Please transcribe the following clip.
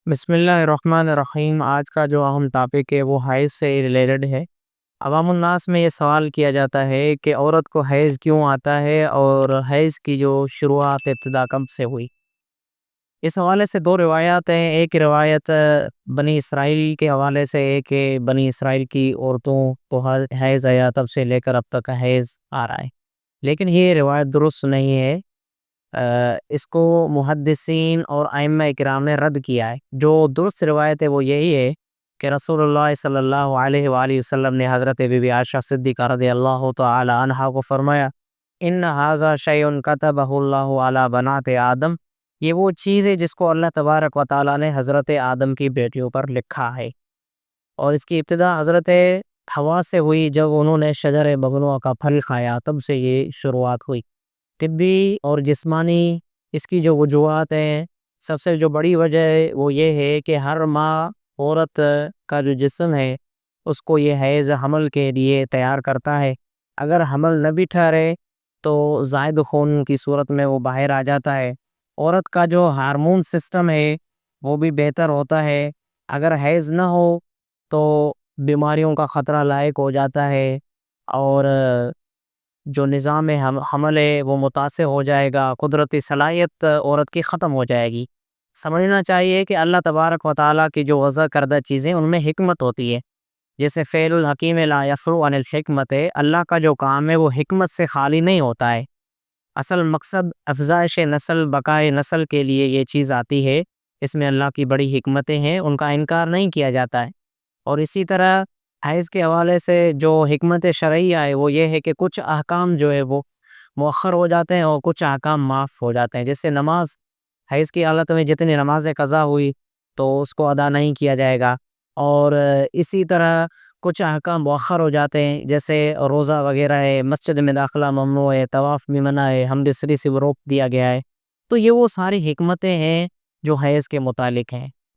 بسم اللہ الرحمن الرحیم۔ آج کا جو اہم ٹاپک ہے وہ حیض سے ریلیٹڈ ہے۔ عوام الناس میں یہ سوال کیا جاتا ہے کہ عورت کو حیض کیوں آتا ہے اور حیض کی جو شروعات ابتدا کب سے ہوئی۔ اس حوالے سے دو روایات ہیں، ایک روایت بنی اسرائیل کے حوالے سے ہے کہ بنی اسرائیل کی عورتوں کو حیض آیا تب سے لے کر اب تک حیض آ رہا ہے، لیکن یہ روایت درست نہیں ہے۔ اس کو محدثین اور ائمہ کرام نے رد کیا ہے۔ جو درست روایت ہے وہ یہی ہے کہ رسول اللہ صلی اللہ علیہ وآلہ وسلم نے حضرت بی بی عائشہ صدیقہ رضی اللہ تعالی عنہا کو فرمایا، ان ھذا شیء کتبہ اللہ علی بنات آدم، یہ وہ چیز ہے جس کو اللہ تبارک و تعالی نے حضرت آدم کی بیٹیوں پر لکھا ہے، اور اس کی ابتدا حضرت حوا سے ہوئی جب انہوں نے شجر بغلوا کا پھل کھایا، تب سے یہ شروعات ہوئی۔ طبی اور جسمانی اس کی جو وجوہات ہیں، سب سے جو بڑی وجہ ہے وہ یہ ہے کہ ہر ماہ عورت کا جو جسم ہے اس کو یہ حیض حمل کے لیے تیار کرتا ہے۔ اگر حمل نہ بھی ٹھہرے تو زائد خون کی صورت میں وہ باہر آ جاتا ہے۔ عورت کا جو ہارمون سسٹم ہے وہ بھی بہتر ہوتا ہے۔ اگر حیض نہ ہو تو بیماریوں کا خطرہ لاحق ہو جاتا ہے، اور جو نظام حمل ہے وہ متاثر ہو جائے گا، قدرتی صلاحیت عورت کی ختم ہو جائے گی۔ سمجھنا چاہیے کہ اللہ تبارک و تعالیٰ کی جو وضع کردہ چیزیں ان میں حکمت ہوتی ہے، جیسے فعل الحکیم لا یفرع عن الحکمت ہے، اللہ کا جو کام ہے وہ حکمت سے خالی نہیں ہوتا ہے۔ اصل مقصد افزائش نسل، بقائے نسل کے لیے یہ چیز آتی ہے، اس میں اللہ کی بڑی حکمتیں ہیں، ان کا انکار نہیں کیا جاتا ہے۔ اور اسی طرح حیض کے حوالے سے جو حکمت شرعیہ ہے وہ یہ ہے کہ کچھ احکام جو ہے وہ مؤخر ہو جاتے ہیں اور کچھ احکام معاف ہو جاتے ہیں، جیسے نماز، حیض کی حالت میں جتنی نمازیں قضا ہوئی تو اس کو ادا نہیں کیا جائے گا، اور اسی طرح کچھ احکام مؤخر ہو جاتے ہیں، جیسے روزہ وغیرہ ہے، مسجد میں داخلہ ممنوع ہے، طواف بھی منع ہے، حمد سری سے روک دیا گیا ہے۔ تو یہ وہ ساری حکمتیں ہیں جو حیض کے متعلق ہیں۔